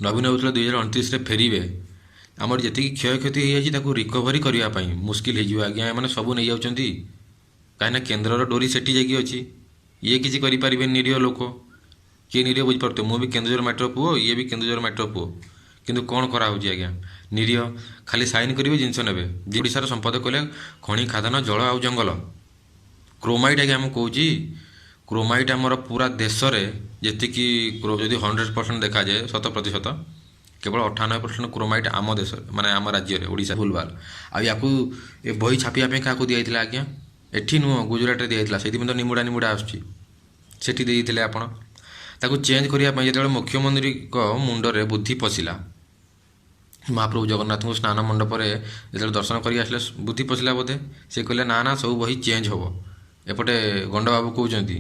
ନବୀନ ବାବୁ ଯେତେବେଳେ 2029ରେ ଫେରିବେ ଆମର ଯେତିକି କ୍ଷୟକ୍ଷତି ହୋଇଯାଇଛି ତାକୁ ରିକଭରି କରିବା ପାଇଁ ମୁସ୍କିଲ ହେଇଯିବ ଆଜ୍ଞା। ଏମାନେ ସବୁ ନେଇଯାଉଛନ୍ତି, କାହିଁକିନା କେନ୍ଦ୍ରର ଡୋରି ସେଠି ଯାଇକି ଅଛି। ଇଏ କିଛି କରିପାରିବେନି, ନିରୀହ ଲୋକ। କିଏ ନିରୀହ ବୁଝିପାରୁଥିବ? ମୁଁ ବି କେନ୍ଦୁଝର ମାଟିର ପୁଅ, ଇଏ ବି କେନ୍ଦୁଝର ମାଟିର ପୁଅ, କିନ୍ତୁ କ'ଣ କରାହେଉଛି ଆଜ୍ଞା? ନିରୀହ ଖାଲି ସାଇନ୍ କରିବେ, ଜିନିଷ ନେବେ। ଓଡ଼ିଶାର ସମ୍ପଦ କହିଲେ ଖଣି ଖାଦାନ, ଜଳ ଆଉ ଜଙ୍ଗଲ। କ୍ରୋମାଇଟ୍ ଆଜ୍ଞା ମୁଁ କହୁଛି, କ୍ରୋମାଇଟ୍ ଆମର ପୁରା ଦେଶରେ ଯେତିକି ଯଦି 100% ଦେଖାଯାଏ 100%, କେବଳ 98% କ୍ରୋମାଇଟ୍ ଆମ ଦେଶରେ, ମାନେ ଆମ ରାଜ୍ୟରେ ଓଡ଼ିଶା। ଭୁଲଭାଲ। ଆଉ ୟାକୁ ଏ ବହି ଛାପିବା ପାଇଁ କାହାକୁ ଦିଆଯାଇଥିଲା ଆଜ୍ଞା? ଏଠି ନୁହଁ, ଗୁଜୁରାଟରେ ଦିଆଯାଇଥିଲା। ସେଇଥିପାଇଁ ତ ନିମୁଡ଼ା ନିମୁଡ଼ା ଆସୁଛି। ସେଠି ଦେଇଥିଲେ ଆପଣ। ତାକୁ ଚେଞ୍ଜ କରିବା ପାଇଁ ଯେତେବେଳେ ମୁଖ୍ୟମନ୍ତ୍ରୀଙ୍କ ମୁଣ୍ଡରେ ବୁଦ୍ଧି ପଶିଲା, ମହାପ୍ରଭୁ ଜଗନ୍ନାଥଙ୍କୁ ସ୍ନାନ ମଣ୍ଡପରେ ଯେତେବେଳେ ଦର୍ଶନ କରି ଆସିଲେ ବୁଦ୍ଧି ପଶିଲା ବୋଧେ, ସେ କହିଲେ ନା ନା ସବୁ ବହି ଚେଞ୍ଜ ହେବ। ଏପଟେ ଗଣ୍ଡବାବୁ କହୁଛନ୍ତି,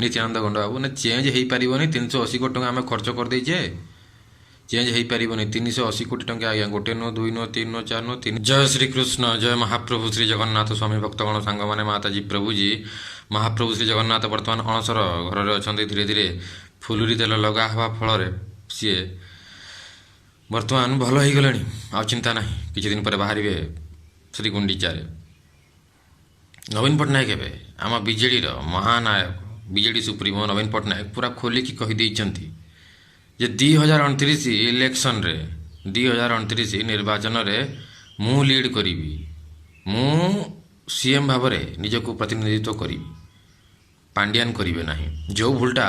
ନିତ୍ୟାନନ୍ଦ ଗଣ୍ଡବାବୁ, ନା ଚେଞ୍ଜ ହେଇପାରିବନି, 380 କୋଟି ଟଙ୍କା ଆମେ ଖର୍ଚ୍ଚ କରିଦେଇଛେ, ଚେଞ୍ଜ ହେଇପାରିବନି। 380 କୋଟି ଟଙ୍କା ଆଜ୍ଞା, ଗୋଟେ ନୁହଁ, ଦୁଇ ନୁହଁ, ତିନି ନୁହଁ, ଚାରି ନୁହଁ, ତିନି। ଜୟ ଶ୍ରୀକୃଷ୍ଣ, ଜୟ ମହାପ୍ରଭୁ ଶ୍ରୀ ଜଗନ୍ନାଥ ସ୍ୱାମୀ ଭକ୍ତଗଣ ସାଙ୍ଗମାନେ, ମାତାଜୀ ପ୍ରଭୁଜୀ। ମହାପ୍ରଭୁ ଶ୍ରୀ ଜଗନ୍ନାଥ ବର୍ତ୍ତମାନ ଅଣସର ଘରରେ ଅଛନ୍ତି। ଧୀରେ ଧୀରେ ଫୁଲୁରି ତେଲ ଲଗା ହେବା ଫଳରେ ସିଏ ବର୍ତ୍ତମାନ ଭଲ ହେଇଗଲେଣି। ଆଉ ଚିନ୍ତା ନାହିଁ, କିଛି ଦିନ ପରେ ବାହାରିବେ ଶ୍ରୀଗୁଣ୍ଡିଚାରେ। ନବୀନ ପଟ୍ଟନାୟକ ଏବେ ଆମ ବିଜେଡ଼ିର ମହାନାୟକ, ବିଜେଡ଼ି ସୁପ୍ରିମୋ ନବୀନ ପଟ୍ଟନାୟକ ପୁରା ଖୋଲିକି କହିଦେଇଛନ୍ତି ଯେ 2029 ଇଲେକ୍ସନରେ, 2029 ନିର୍ବାଚନରେ ମୁଁ ଲିଡ୍ କରିବି, ମୁଁ ସିଏମ୍ ଭାବରେ ନିଜକୁ ପ୍ରତିନିଧିତ୍ୱ କରିବି, ପାଣ୍ଡିଆନ କରିବେ ନାହିଁ। ଯେଉଁ ଭୁଲଟା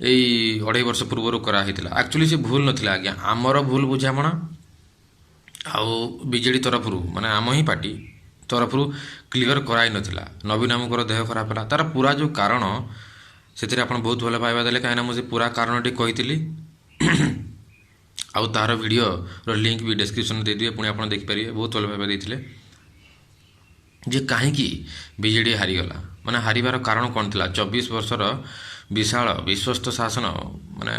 ଏଇ 2.5 ବର୍ଷ ପୂର୍ବରୁ କରାହେଇଥିଲା, ଆକ୍ଚୁଆଲି ସେ ଭୁଲ ନଥିଲା ଆଜ୍ଞା, ଆମର ଭୁଲ ବୁଝାମଣା ଆଉ ବିଜେଡ଼ି ତରଫରୁ, ମାନେ ଆମ ହିଁ ପାର୍ଟି ତରଫରୁ କ୍ଲିୟର କରାହେଇନଥିଲା। ନବୀନ ବାବୁଙ୍କର ଦେହ ଖରାପ ହେଲା, ତାର ପୁରା ଯେଉଁ କାରଣ, ସେଥିରେ ଆପଣ ବହୁତ ଭଲ ପାଇବା ଦେଲେ, କାହିଁକିନା ମୁଁ ସେ ପୁରା କାରଣଟି କହିଥିଲି। ଆଉ ତାର ଭିଡ଼ିଓର ଲିଙ୍କ୍ ବି ଡେସ୍କ୍ରିପସନ୍ରେ ଦେଇଦେବେ, ପୁଣି ଆପଣ ଦେଖିପାରିବେ। ବହୁତ ଭଲ ପାଇବା ଦେଇଥିଲେ ଯେ କାହିଁକି ବିଜେଡ଼ି ହାରିଗଲା, ମାନେ ହାରିବାର କାରଣ କ'ଣ ଥିଲା। 24 ବର୍ଷର ବିଶାଳ ବିଶ୍ୱସ୍ତ ଶାସନ, ମାନେ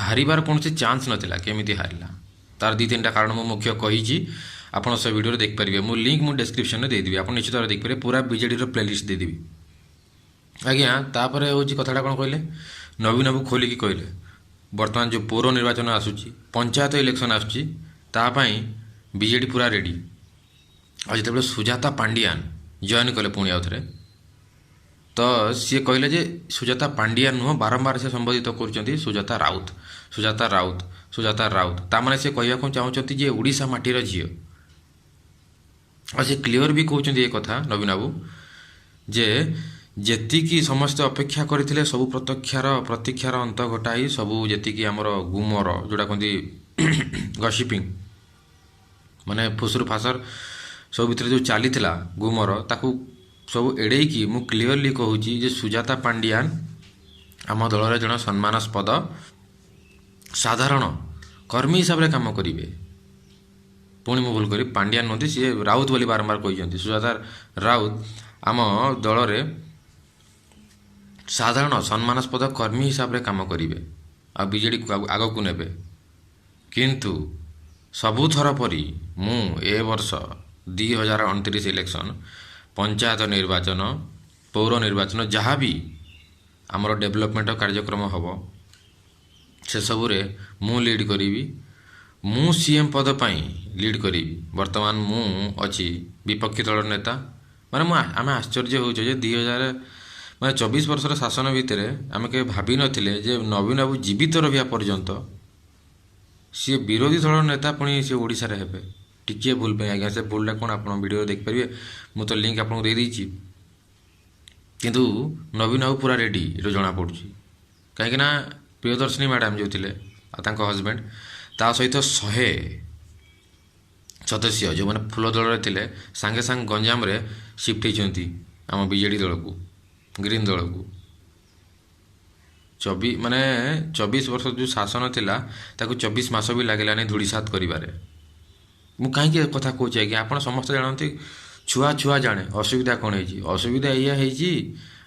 ହାରିବାର କୌଣସି ଚାନ୍ସ ନଥିଲା, କେମିତି ହାରିଲା ତାର 2-3ଟା କାରଣ ମୁଁ ମୁଖ୍ୟ କହିଛି। ଆପଣ ସେ ଭିଡ଼ିଓରେ ଦେଖିପାରିବେ, ମୁଁ ଲିଙ୍କ୍ ମୁଁ ଡେସ୍କ୍ରିପସନ୍ରେ ଦେଇଦେବି, ଆପଣ ନିଶ୍ଚିତ ଭାବରେ ଦେଖିପାରିବେ। ପୁରା ବିଜେଡ଼ିର ପ୍ଲେଲିଷ୍ଟ ଦେଇଦେବି ଆଜ୍ଞା। ତାପରେ ହେଉଛି କଥାଟା କ'ଣ କହିଲେ, ନବୀନ ବାବୁ ଖୋଲିକି କହିଲେ ବର୍ତ୍ତମାନ ଯେଉଁ ପୌର ନିର୍ବାଚନ ଆସୁଛି, ପଞ୍ଚାୟତ ଇଲେକ୍ସନ୍ ଆସୁଛି, ତା ପାଇଁ ବିଜେଡ଼ି ପୁରା ରେଡ଼ି। ଆଉ ଯେତେବେଳେ ସୁଜାତା ପାଣ୍ଡିଆନ ଜଏନ୍ କଲେ ପୁଣି ଆଉ ଥରେ, ତ ସିଏ କହିଲେ ଯେ ସୁଜାତା ପାଣ୍ଡିଆନ ନୁହଁ, ବାରମ୍ବାର ସେ ସମ୍ବୋଧିତ କରୁଛନ୍ତି ସୁଜାତା ରାଉତ, ସୁଜାତା ରାଉତ, ସୁଜାତା ରାଉତ। ତାମାନେ ସେ କହିବାକୁ ଚାହୁଁଛନ୍ତି ଯେ ଓଡ଼ିଶା ମାଟିର ଝିଅ। ଆଉ ସେ କ୍ଲିଅର ବି କହୁଛନ୍ତି ଏ କଥା ନବୀନ ବାବୁ, ଯେ ଯେତିକି ସମସ୍ତେ ଅପେକ୍ଷା କରିଥିଲେ ସବୁ ପ୍ରତୀକ୍ଷାର ଅନ୍ତ ଘଟାଇ, ସବୁ ଯେତିକି ଆମର ଗୁମର, ଯେଉଁଟା କହନ୍ତି ଗସିପିଂ, ମାନେ ଫୁସୁର ଫାସର ସବୁ ଭିତରେ ଯେଉଁ ଚାଲିଥିଲା ଗୁମର, ତାକୁ ସବୁ ଏଡ଼େଇକି ମୁଁ କ୍ଲିଅରଲି କହୁଛି ଯେ ସୁଜାତା ପାଣ୍ଡିଆନ ଆମ ଦଳର ଜଣେ ସମ୍ମାନାସ୍ପଦ ସାଧାରଣ କର୍ମୀ ହିସାବରେ କାମ କରିବେ। ପୁଣି ମୁଁ ଭୁଲ କରି ପାଣ୍ଡିଆନ ନୁହନ୍ତି, ସିଏ ରାଉତ ବୋଲି ବାରମ୍ବାର କହିଛନ୍ତି। ସୁଜାତା ରାଉତ ଆମ ଦଳରେ ସାଧାରଣ ସମ୍ମାନାସ୍ପଦ କର୍ମୀ ହିସାବରେ କାମ କରିବେ ଆଉ ବିଜେଡ଼ିକୁ ଆଗକୁ ନେବେ। କିନ୍ତୁ ସବୁଥର ପରି ମୁଁ ଏ ବର୍ଷ 2029 ଇଲେକ୍ସନ୍, ପଞ୍ଚାୟତ ନିର୍ବାଚନ, ପୌର ନିର୍ବାଚନ, ଯାହା ବି ଆମର ଡେଭଲପମେଣ୍ଟ କାର୍ଯ୍ୟକ୍ରମ ହେବ, ସେସବୁରେ ମୁଁ ଲିଡ୍ କରିବି। ମୁଁ ସିଏମ୍ ପଦ ପାଇଁ ଲିଡ୍ କରିବି। ବର୍ତ୍ତମାନ ମୁଁ ଅଛି ବିପକ୍ଷୀ ଦଳର ନେତା। ମାନେ ଆମେ ଆଶ୍ଚର୍ଯ୍ୟ ହେଉଛୁ ଯେ 24 ବର୍ଷର ଶାସନ ଭିତରେ ଆମେ କେବେ ଭାବିନଥିଲେ ଯେ ନବୀନ ବାବୁ ଜୀବିତ ରହିବା ପର୍ଯ୍ୟନ୍ତ ସିଏ ବିରୋଧୀ ଦଳର ନେତା ପୁଣି ସିଏ ଓଡ଼ିଶାରେ ହେବେ। ଟିକିଏ ଭୁଲ ପାଇଁ ଆଜ୍ଞା, ସେ ଭୁଲଟା କ'ଣ ଆପଣ ଭିଡ଼ିଓ ଦେଖିପାରିବେ, ମୁଁ ତ ଲିଙ୍କ୍ ଆପଣଙ୍କୁ ଦେଇଦେଇଛି। କିନ୍ତୁ ନବୀନ ବାବୁ ପୁରା ରେଡ଼ି, ଏଠୁ ଜଣାପଡ଼ୁଛି। କାହିଁକିନା ପ୍ରିୟଦର୍ଶିନୀ ମ୍ୟାଡ଼ାମ୍ ଯେଉଁ ଥିଲେ ଆଉ ତାଙ୍କ ହଜବେଣ୍ଡ, ତା ସହିତ 100 ସଦସ୍ୟ ଯେଉଁମାନେ ଫୁଲ ଦଳରେ ଥିଲେ, ସାଙ୍ଗେ ସାଙ୍ଗେ ଗଞ୍ଜାମରେ ସିଫ୍ଟ ହେଇଛନ୍ତି ଆମ ବିଜେଡ଼ି ଦଳକୁ, ଗ୍ରୀନ୍ ଦଳକୁ। 24 ବର୍ଷ ଯେଉଁ ଶାସନ ଥିଲା, ତାକୁ 24 ମାସ ବି ଲାଗିଲାନି ଧୂଳିସାତ କରିବାରେ। ମୁଁ କାହିଁକି ଏ କଥା କହୁଛି ଆଜ୍ଞା, ଆପଣ ସମସ୍ତେ ଜାଣନ୍ତି, ଛୁଆ ଜାଣେ ଅସୁବିଧା କ'ଣ ହେଇଛି। ଅସୁବିଧା ଏଇଆ ହେଇଛି,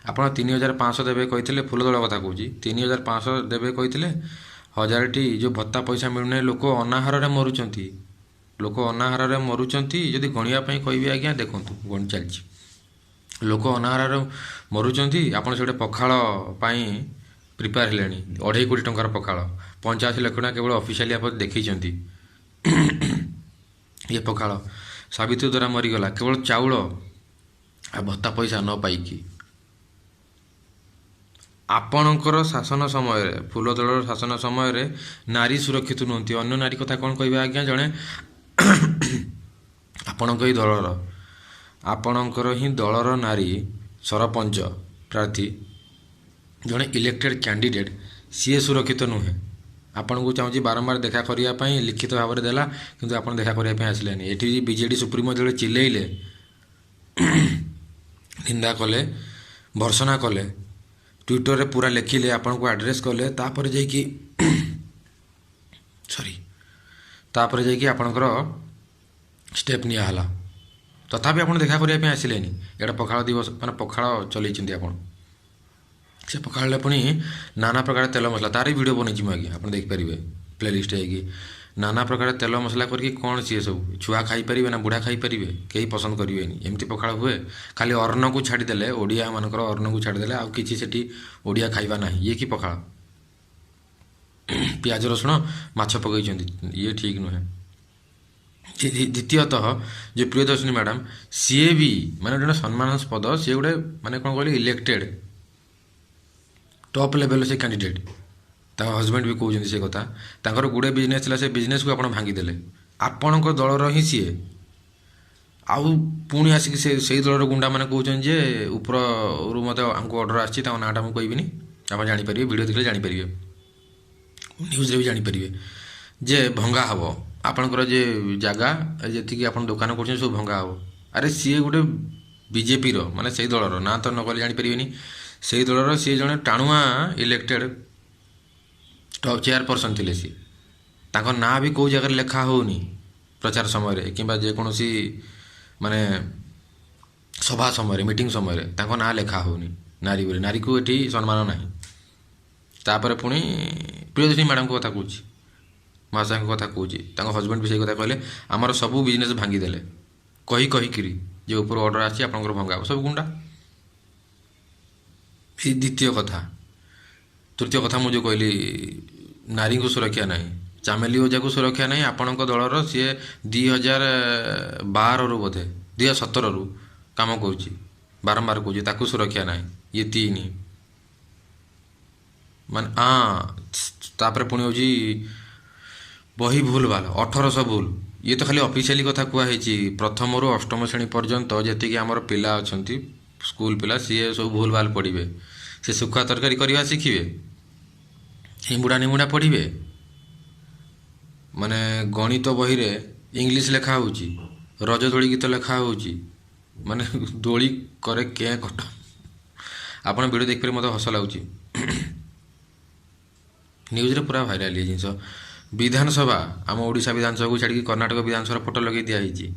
ଆପଣ 3500 ଦେବେ କହିଥିଲେ, ଫୁଲ ଦଳ କଥା କହୁଛି, 3500 ଦେବେ କହିଥିଲେ, 1000ଟି ଯେଉଁ ଭତ୍ତା ପଇସା ମିଳୁନାହିଁ, ଲୋକ ଅନାହାରରେ ମରୁଛନ୍ତି, ଲୋକ ଅନାହାରରେ ମରୁଛନ୍ତି। ଯଦି ଗଣିବା ପାଇଁ କହିବି ଆଜ୍ଞା, ଦେଖନ୍ତୁ ଗଣି ଚାଲିଛି, ଲୋକ ଅନାହାରରେ ମରୁଛନ୍ତି। ଆପଣ ସେଗୋଟେ ପଖାଳ ପାଇଁ ପ୍ରିପେୟାର ହେଲେଣି। 2.5 କୋଟି ଟଙ୍କାର ପଖାଳ, 85 ଲକ୍ଷ ଟଙ୍କା କେବଳ ଅଫିସିଆଲି ଆପଣ ଦେଖେଇଛନ୍ତି। ଇଏ ପଖାଳ ସାବିତ୍ରୀ ଦ୍ୱାରା ମରିଗଲା କେବଳ ଚାଉଳ ଆଉ ଭତ୍ତା ପଇସା ନ ପାଇକି। ଆପଣଙ୍କର ଶାସନ ସମୟରେ, ଫୁଲଦଳର ଶାସନ ସମୟରେ ନାରୀ ସୁରକ୍ଷିତ ନୁହନ୍ତି। ଅନ୍ୟ ନାରୀ କଥା କ'ଣ କହିବେ ଆଜ୍ଞା? ଜଣେ ଆପଣଙ୍କ ହିଁ ଦଳର, ଆପଣଙ୍କର ହିଁ ଦଳର ନାରୀ ସରପଞ୍ଚ ପ୍ରାର୍ଥୀ, ଜଣେ ଇଲେକ୍ଟେଡ୍ କ୍ୟାଣ୍ଡିଡେଟ୍, ସିଏ ସୁରକ୍ଷିତ ନୁହେଁ। ଆପଣଙ୍କୁ ଚାହୁଁଛି ବାରମ୍ବାର ଦେଖା କରିବା ପାଇଁ, ଲିଖିତ ଭାବରେ ଦେଲା, କିନ୍ତୁ ଆପଣ ଦେଖା କରିବା ପାଇଁ ଆସିଲେନି। ଏଠି ବିଜେଡ଼ି ସୁପ୍ରିମୋ ଯେତେବେଳେ ଚିଲେଇଲେ, ନିନ୍ଦା କଲେ, ଭର୍ସନା କଲେ, ଟ୍ୱିଟରରେ ପୁରା ଲେଖିଲେ, ଆପଣଙ୍କୁ ଆଡ୍ରେସ୍ କଲେ, ତାପରେ ଯାଇକି ଆପଣଙ୍କର ଷ୍ଟେପ୍ ନିଆହେଲା। ତଥାପି ଆପଣ ଦେଖା କରିବା ପାଇଁ ଆସିଲେନି। ଏଇଟା ପଖାଳ ଦିବସ, ମାନେ ପଖାଳ ଚଲେଇଛନ୍ତି ଆପଣ। ସେ ପଖାଳରେ ପୁଣି ନାନା ପ୍ରକାର ତେଲ ମସଲା, ତାର ବି ଭିଡ଼ିଓ ବନେଇଛି ମୁଁ ଆଜ୍ଞା, ଆପଣ ଦେଖିପାରିବେ ପ୍ଲେଲିଷ୍ଟ ହେଇକି। ନାନା ପ୍ରକାର ତେଲ ମସଲା କରିକି କ'ଣ ସିଏ ସବୁ ଛୁଆ ଖାଇପାରିବେ ନା ବୁଢ଼ା ଖାଇପାରିବେ? କେହି ପସନ୍ଦ କରିବେନି। ଏମିତି ପଖାଳ ହୁଏ? ଖାଲି ଅନ୍ନକୁ ଛାଡ଼ିଦେଲେ, ଓଡ଼ିଆମାନଙ୍କର ଅନ୍ନକୁ ଛାଡ଼ିଦେଲେ ଆଉ କିଛି ସେଠି ଓଡ଼ିଆ ଖାଇବା ନାହିଁ। ଇଏ କି ପଖାଳ? ପିଆଜ ରସୁଣ ମାଛ ପକାଇଛନ୍ତି, ଇଏ ଠିକ୍ ନୁହେଁ। ଦ୍ୱିତୀୟତଃ ଯେ ପ୍ରିୟଦର୍ଶିନୀ ମ୍ୟାଡ଼ାମ୍, ସିଏ ବି ମାନେ ଜଣେ ସମ୍ମାନାସ୍ପଦ, ସିଏ ଗୋଟେ ମାନେ କ'ଣ କହିଲେ ଇଲେକ୍ଟେଡ୍ ଟପ୍ ଲେଭେଲ୍ ସେ କ୍ୟାଣ୍ଡିଡେଟ୍। ତାଙ୍କ ହଜବେଣ୍ଡ ବି କହୁଛନ୍ତି ସେ କଥା। ତାଙ୍କର ଗୁଡ଼େ ବିଜନେସ୍ ଥିଲା, ସେ ବିଜନେସ୍କୁ ଆପଣ ଭାଙ୍ଗିଦେଲେ। ଆପଣଙ୍କ ଦଳର ହିଁ ସିଏ, ଆଉ ପୁଣି ଆସିକି ସେଇ ଦଳର ଗୁଣ୍ଡାମାନେ କହୁଛନ୍ତି ଯେ ଉପରରୁ ମୋତେ ଆମକୁ ଅର୍ଡ଼ର ଆସିଛି, ତାଙ୍କ ନାଁଟା ମୁଁ କହିବିନି, ଆପଣ ଜାଣିପାରିବେ, ଭିଡ଼ିଓ ଦେଖିଲେ ଜାଣିପାରିବେ, ନ୍ୟୁଜ୍ରେ ବି ଜାଣିପାରିବେ, ଯେ ଭଙ୍ଗା ହେବ ଆପଣଙ୍କର ଯେ ଜାଗା ଯେତିକି ଆପଣ ଦୋକାନ କରୁଛନ୍ତି ସବୁ ଭଙ୍ଗା ହେବ। ଆରେ ସିଏ ଗୋଟେ ବିଜେପିର, ମାନେ ସେଇ ଦଳର, ନାଁ ତ ନ କହିଲେ ଜାଣିପାରିବେନି, ସେଇ ଦଳର ସିଏ ଜଣେ ଟାଣୁଆ ଇଲେକ୍ଟେଡ୍ ଟପ୍ ଚେୟାରପର୍ସନ୍ ଥିଲେ। ସିଏ, ତାଙ୍କ ନାଁ ବି କେଉଁ ଜାଗାରେ ଲେଖା ହେଉନି ପ୍ରଚାର ସମୟରେ କିମ୍ବା ଯେକୌଣସି ମାନେ ସଭା ସମୟରେ, ମିଟିଂ ସମୟରେ ତାଙ୍କ ନାଁ ଲେଖା ହେଉନି ନାରୀ ବୋଲି। ନାରୀକୁ ଏଠି ସମ୍ମାନ ନାହିଁ। ତାପରେ ପୁଣି ପ୍ରିୟଦର୍ଶିନୀ ମ୍ୟାଡ଼ାମଙ୍କ କଥା କହୁଛି, ମହାଶୟଙ୍କ କଥା କହୁଛି, ତାଙ୍କ ହଜବେଣ୍ଡ ବି ସେଇ କଥା କହିଲେ, ଆମର ସବୁ ବିଜନେସ୍ ଭାଙ୍ଗିଦେଲେ କହିକିରି, ଯେ ଉପରୁ ଅର୍ଡ଼ର ଆସିଛି ଆପଣଙ୍କର ଭଙ୍ଗା ହେବ, ସବୁ ଗୁଣ୍ଡା। ଦ୍ୱିତୀୟ କଥା। ତୃତୀୟ କଥା ମୁଁ ଯେଉଁ କହିଲି, ନାରୀଙ୍କୁ ସୁରକ୍ଷା ନାହିଁ, ଚାମେଲି ଓଝାକୁ ସୁରକ୍ଷା ନାହିଁ। ଆପଣଙ୍କ ଦଳର ସିଏ 2012ରୁ ବୋଧେ 2017ରୁ କାମ କରୁଛି, ବାରମ୍ବାର କହୁଛି, ତାକୁ ସୁରକ୍ଷା ନାହିଁ। ଇଏ 3 ମାନେ ତାପରେ ପୁଣି ହେଉଛି ବହି ଭୁଲ ଭାଲ, 1800 ଭୁଲ। ଇଏ ତ ଖାଲି ଅଫିସିଆଲି କଥା କୁହାହେଇଛି। ପ୍ରଥମରୁ ଅଷ୍ଟମ ଶ୍ରେଣୀ ପର୍ଯ୍ୟନ୍ତ ଯେତିକି ଆମର ପିଲା ଅଛନ୍ତି, ସ୍କୁଲ ପିଲା, ସିଏ ସବୁ ଭୁଲ ଭାଲ ପଢ଼ିବେ। ସେ ଶୁଖୁଆ ତରକାରୀ କରିବା ଶିଖିବେ, ନିମୁଡ଼ା ନିମୁଡ଼ା ପଢ଼ିବେ। ମାନେ ଗଣିତ ବହିରେ ଇଂଲିଶ ଲେଖା ହେଉଛି, ରଜ ଦୋଳି ଗୀତ ଲେଖା ହେଉଛି, ମାନେ ଦୋଳି କରେ କେଁ କଟ। ଆପଣ ଭିଡ଼ିଓ ଦେଖିପାରିବେ, ମୋତେ ହସ ଲାଗୁଛି। ନ୍ୟୁଜ୍ରେ ପୁରା ଭାଇରାଲ ଏ ଜିନିଷ। ବିଧାନସଭା, ଆମ ଓଡ଼ିଶା ବିଧାନସଭାକୁ ଛାଡ଼ିକି କର୍ଣ୍ଣାଟକ ବିଧାନସଭାର ଫଟୋ ଲଗାଇ ଦିଆହେଇଛି।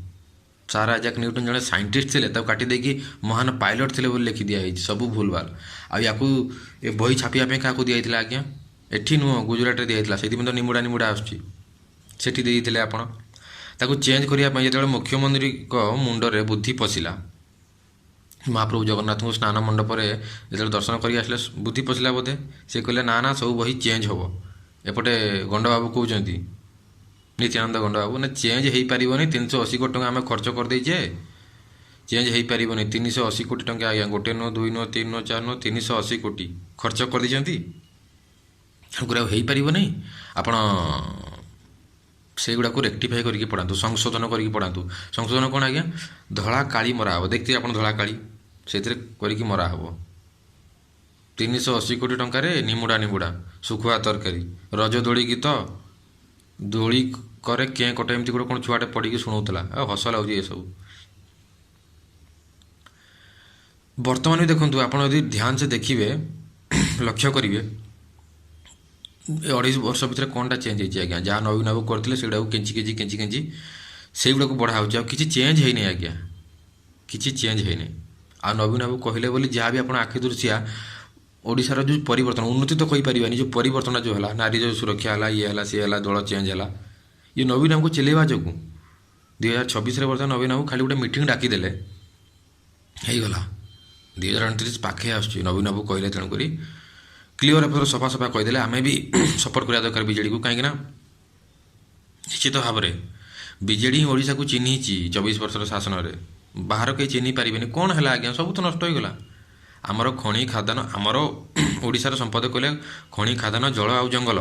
ସାର୍ ଆଇଜାକ୍ ନ୍ୟୁଟନ୍ ଜଣେ ସାଇଣ୍ଟିଷ୍ଟ ଥିଲେ, ତାକୁ କାଟି ଦେଇକି ମହାନ ପାଇଲଟ୍ ଥିଲେ ବୋଲି ଲେଖି ଦିଆହେଇଛି। ସବୁ ଭୁଲ ଭାଲ। ଆଉ ୟାକୁ ଏ ବହି ଛାପିବା ପାଇଁ କାହାକୁ ଦିଆହେଇଥିଲା ଆଜ୍ଞା? ଏଠି ନୁହଁ, ଗୁଜୁରାଟରେ ଦିଆହେଇଥିଲା। ସେଥିପାଇଁ ତ ନିମୁଡ଼ା ନିମୁଡ଼ା ଆସୁଛି। ସେଠି ଦେଇଥିଲେ ଆପଣ। ତାକୁ ଚେଞ୍ଜ କରିବା ପାଇଁ ଯେତେବେଳେ ମୁଖ୍ୟମନ୍ତ୍ରୀଙ୍କ ମୁଣ୍ଡରେ ବୁଦ୍ଧି ପଶିଲା, ମହାପ୍ରଭୁ ଜଗନ୍ନାଥଙ୍କୁ ସ୍ନାନ ମଣ୍ଡପରେ ଯେତେବେଳେ ଦର୍ଶନ କରି ଆସିଲେ, ବୁଦ୍ଧି ପଶିଲା ବୋଧେ, ସେ କହିଲେ ନା ସବୁ ବହି ଚେଞ୍ଜ ହେବ। ଏପଟେ ଗଣ୍ଡବାବୁ କହୁଛନ୍ତି, ନିତ୍ୟାନନ୍ଦ ଗଣ୍ଡବାବୁ, ନା ଚେଞ୍ଜ ହେଇପାରିବନି, 380 କୋଟି ଟଙ୍କା ଆମେ ଖର୍ଚ୍ଚ କରିଦେଇଛେ, ଚେଞ୍ଜ ହେଇପାରିବନି। 380 କୋଟି ଟଙ୍କା ଆଜ୍ଞା, 1 ନୁହଁ, 2 ନୁହଁ, 3 ନୁହଁ, 4 ନୁହଁ, 380 କୋଟି ଖର୍ଚ୍ଚ କରିଦେଇଛନ୍ତି। ତେଣୁକରି ଆଉ ହେଇପାରିବନି। ଆପଣ ସେଇଗୁଡ଼ାକୁ ରେକ୍ଟିଫାଏ କରିକି ପଢ଼ାନ୍ତୁ, ସଂଶୋଧନ କରିକି ପଢ଼ାନ୍ତୁ। ସଂଶୋଧନ କ'ଣ ଆଜ୍ଞା? ଧଳା କାଳି ମରା ହେବ, ଦେଖିଥିବେ ଆପଣ ଧଳା କାଳି, ସେଥିରେ କରିକି ମରା ହେବ। 380 କୋଟି ଟଙ୍କାରେ ନିମୁଡ଼ା ନିମୁଡ଼ା, ଶୁଖୁଆ ତରକାରୀ, ରଜ ଦୋଳି ଗୀତ, ଦୋଳି କରେ କେଁ କଟ, ଏମିତି ଗୋଟେ କ'ଣ ଛୁଆଟେ ପଢ଼ିକି ଶୁଣାଉଥିଲା। ଆଉ ହସ ଲାଗୁଛି ଏସବୁ। ବର୍ତ୍ତମାନ ବି ଦେଖନ୍ତୁ, ଆପଣ ଯଦି ଧ୍ୟାନ ସେ ଦେଖିବେ, ଲକ୍ଷ୍ୟ କରିବେ, ଏ 2.5 ବର୍ଷ ଭିତରେ କ'ଣଟା ଚେଞ୍ଜ ହେଇଛି ଆଜ୍ଞା? ଯାହା ନବୀନ ବାବୁ କରିଥିଲେ ସେଗୁଡ଼ାକୁ କେଞ୍ଚି ସେଇଗୁଡ଼ାକୁ ବଢ଼ା ହେଉଛି। ଆଉ କିଛି ଚେଞ୍ଜ ହେଇନି ଆଜ୍ଞା, କିଛି ଚେଞ୍ଜ ହେଇନି। ଆଉ ନବୀନ ବାବୁ କହିଲେ ବୋଲି ଯାହା ବି ଆପଣ ଆଖି ଦୃଶିଆ ଓଡ଼ିଶାର ଯେଉଁ ପରିବର୍ତ୍ତନ, ଉନ୍ନତି ତ କହିପାରିବାନି, ଯେଉଁ ପରିବର୍ତ୍ତନ ଯେଉଁ ହେଲା, ନାରୀ ଯେଉଁ ସୁରକ୍ଷା ହେଲା, ଇଏ ହେଲା, ସିଏ ହେଲା, ଦଳ ଚେଞ୍ଜ ହେଲା, ଇଏ ନବୀନ ବାବୁଙ୍କୁ ଚିଲେଇବା ଯୋଗୁଁ। 2026ରେ ବର୍ତ୍ତମାନ ନବୀନ ବାବୁ ଖାଲି ଗୋଟେ ମିଟିଂ ଡାକିଦେଲେ, ହେଇଗଲା। 2029 ପାଖେଇ ଆସୁଛି, ନବୀନ ବାବୁ କହିଲେ, ତେଣୁକରି କ୍ଲିଅର ଏଥର ସଫା ସଫା କହିଦେଲେ ଆମେ ବି ସପୋର୍ଟ କରିବା ଦରକାର ବିଜେଡ଼ିକୁ। କାହିଁକିନା ନିଶ୍ଚିତ ଭାବରେ ବିଜେଡ଼ି ହିଁ ଓଡ଼ିଶାକୁ ଚିହ୍ନିଛି 24 ବର୍ଷର ଶାସନରେ। ବାହାର କେହି ଚିହ୍ନି ପାରିବେନି। କ'ଣ ହେଲା ଆଜ୍ଞା? ସବୁ ତ ନଷ୍ଟ ହୋଇଗଲା। ଆମର ଖଣି ଖାଦାନ, ଆମର ଓଡ଼ିଶାର ସମ୍ପଦ କହିଲେ ଖଣି ଖାଦାନ, ଜଳ ଆଉ ଜଙ୍ଗଲ।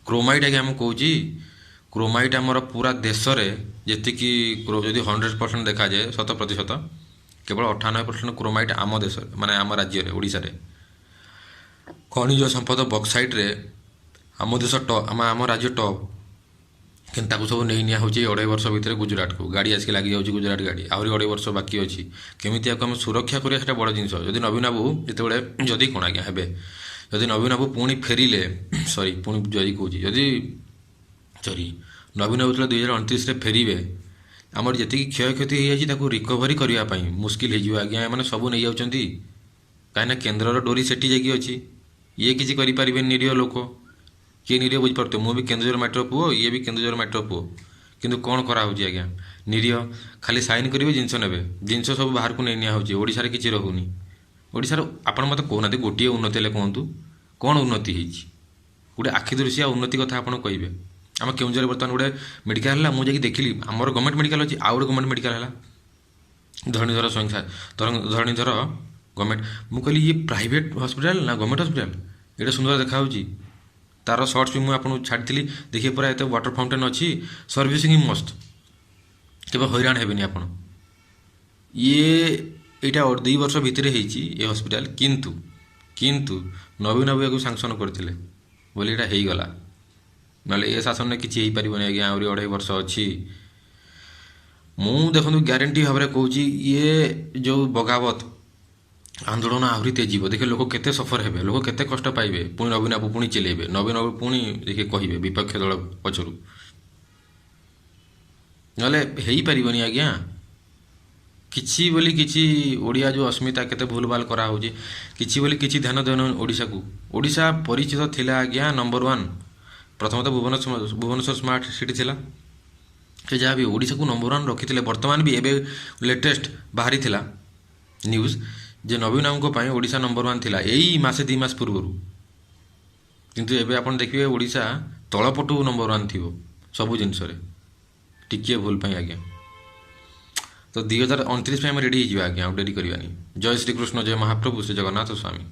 କ୍ରୋମାଇଟ୍ ଆଜ୍ଞା ମୁଁ କହୁଛି, କ୍ରୋମାଇଟ୍ ଆମର ପୁରା ଦେଶରେ ଯେତିକି ଯଦି 100% ଦେଖାଯାଏ 100%, କେବଳ 98% କ୍ରୋମାଇଟ୍ ଆମ ଦେଶରେ, ମାନେ ଆମ ରାଜ୍ୟରେ ଓଡ଼ିଶାରେ। ଖଣିଜ ସମ୍ପଦ ବକ୍ସାଇଟ୍ରେ ଆମ ଦେଶ ଟପ୍, ଆମ ରାଜ୍ୟ ଟପ୍। କିନ୍ତୁ ତାକୁ ସବୁ ନେଇ ନିଆ ହେଉଛି 2.5 ବର୍ଷ ଭିତରେ ଗୁଜୁରାଟକୁ। ଗାଡ଼ି ଆସିକି ଲାଗିଯାଉଛି ଗୁଜୁରାଟ ଗାଡ଼ି। ଆହୁରି 2.5 ବର୍ଷ ବାକି ଅଛି। କେମିତି ଆକୁ ଆମେ ସୁରକ୍ଷା କରିବା ସେଟା ବଡ଼ ଜିନିଷ। ଯଦି ନବୀନ ବାବୁ ଯେତେବେଳେ, ଯଦି କ'ଣ ଆଜ୍ଞା ହେବେ, ଯଦି ନବୀନ ବାବୁ ପୁଣି ଫେରିଲେ, ପୁଣି ଯଦି କହୁଛି, ନବୀନ ବାବୁ ଯେତେବେଳେ 2029ରେ ଫେରିବେ, ଆମର ଯେତିକି କ୍ଷୟକ୍ଷତି ହୋଇଯାଇଛି ତାକୁ ରିକଭରି କରିବା ପାଇଁ ମୁସ୍କିଲ ହେଇଯିବ ଆଜ୍ଞା। ଏମାନେ ସବୁ ନେଇଯାଉଛନ୍ତି। କାହିଁକିନା କେନ୍ଦ୍ରର ଡୋରି ସେଠି ଯାଇକି ଅଛି। ଇଏ କିଛି କରିପାରିବେନି ନିରୀହ ଲୋକ। କିଏ ନିରୀହ ବୁଝିପାରୁଥିବ? ମୁଁ ବି କେନ୍ଦୁଝର ମାଟିର ପୁଅ, ଇଏ ବି କେନ୍ଦୁଝର ମାଟିର ପୁଅ। କିନ୍ତୁ କ'ଣ କରାହେଉଛି ଆଜ୍ଞା? ନିରୀହ ଖାଲି ସାଇନ୍ କରିବେ, ଜିନିଷ ନେବେ। ଜିନିଷ ସବୁ ବାହାରକୁ ନେଇ ନିଆ ହେଉଛି। ଓଡ଼ିଶାରେ କିଛି ରହୁନି। ଓଡ଼ିଶାର ଆପଣ ମୋତେ କହୁନାହାନ୍ତି ଗୋଟିଏ ଉନ୍ନତି ହେଲେ କୁହନ୍ତୁ, କ'ଣ ଉନ୍ନତି ହେଇଛି? ଗୋଟେ ଆଖି ଦୃଶିଆ ଉନ୍ନତି କଥା ଆପଣ କହିବେ। ଆମ କେଉଁଝରରେ ବର୍ତ୍ତମାନ ଗୋଟେ ମେଡ଼ିକାଲ ହେଲା, ମୁଁ ଯାଇକି ଦେଖିଲି। ଆମର ଗଭର୍ଣ୍ଣମେଣ୍ଟ ମେଡ଼ିକାଲ ଅଛି, ଆଉ ଗୋଟେ ଗଭର୍ଣ୍ଣମେଣ୍ଟ ମେଡ଼ିକାଲ ହେଲା। ଧରଣୀଧର ଧରଣୀଧର ଗଭର୍ଣ୍ଣମେଣ୍ଟ। ମୁଁ କହିଲି ଇଏ ପ୍ରାଇଭେଟ୍ ହସ୍ପିଟାଲ ନା ଗଭର୍ଣ୍ଣମେଣ୍ଟ ହସ୍ପିଟାଲ? ଏଇଟା ସୁନ୍ଦର ଦେଖାହେଉଛି। ତାର ସର୍ଟସ୍ ବି ମୁଁ ଆପଣଙ୍କୁ ଛାଡ଼ିଥିଲି। ଦେଖିବେ ପୁରା ଏତେ ୱାଟର ଫାଉଣ୍ଟେନ୍ ଅଛି। ସର୍ଭିସିଂ ମସ୍ତ। କେବେ ହଇରାଣ ହେବେନି ଆପଣ। ଏଇଟା 2 ବର୍ଷ ଭିତରେ ହେଇଛି ଏ ହସ୍ପିଟାଲ। କିନ୍ତୁ ନବୀନ ବାବୁ ୟାକୁ ସାଂସନ୍ କରିଥିଲେ ବୋଲି ଏଇଟା ହେଇଗଲା। ନହେଲେ ଏ ଶାସନରେ କିଛି ହେଇପାରିବନି ଆଜ୍ଞା। ଆହୁରି 2.5 ବର୍ଷ ଅଛି। ମୁଁ ଦେଖନ୍ତୁ ଗ୍ୟାରେଣ୍ଟି ଭାବରେ କହୁଛି, ଇଏ ଯେଉଁ ବଗାବତ ଆନ୍ଦୋଳନ ଆହୁରି ତେଜିବ। ଦେଖିବେ ଲୋକ କେତେ ସଫର ହେବେ, ଲୋକ କେତେ କଷ୍ଟ ପାଇବେ। ପୁଣି ନବୀନ ବାବୁ ପୁଣି ଚିଲେଇବେ, ନବୀନ ବାବୁ ପୁଣି ଦେଖିବେ କହିବେ ବିପକ୍ଷ ଦଳ ପଛରୁ। ନହେଲେ ହେଇପାରିବନି ଆଜ୍ଞା। କିଛି ବୋଲି କିଛି ଓଡ଼ିଆ ଯେଉଁ ଅସ୍ମିତା କେତେ ଭୁଲ ଭାଲ କରାହେଉଛି, କିଛି ବୋଲି କିଛି ଧ୍ୟାନ ଦେଉନି ଓଡ଼ିଶାକୁ। ଓଡ଼ିଶା ପରିଚିତ ଥିଲା ଆଜ୍ଞା ନମ୍ବର 1। ପ୍ରଥମତଃ ଭୁବନେଶ୍ୱର ସ୍ମାର୍ଟ ସିଟି ଥିଲା। ସେ ଯାହା ବି ଓଡ଼ିଶାକୁ ନମ୍ବର 1 ରଖିଥିଲେ। ବର୍ତ୍ତମାନ ବି ଏବେ ଲେଟେଷ୍ଟ ବାହାରିଥିଲା ନ୍ୟୁଜ୍ ଯେ ନବୀନ ବାବୁଙ୍କ ପାଇଁ ଓଡ଼ିଶା ନମ୍ବର 1 ଥିଲା ଏଇ ମାସେ 2 ମାସ ପୂର୍ବରୁ। କିନ୍ତୁ ଏବେ ଆପଣ ଦେଖିବେ ଓଡ଼ିଶା ତଳପଟୁ ନମ୍ବର 1 ଥିବ ସବୁ ଜିନିଷରେ, ଟିକିଏ ଭୁଲ ପାଇଁ ଆଜ୍ଞା। ତ 2029 ପାଇଁ ଆମେ ରେଡ଼ି ହେଇଯିବା ଆଜ୍ଞା, ଆଉ ଡେରି କରିବାନି। ଜୟ ଶ୍ରୀକୃଷ୍ଣ, ଜୟ ମହାପ୍ରଭୁ ଶ୍ରୀ ଜଗନ୍ନାଥ ସ୍ୱାମୀ।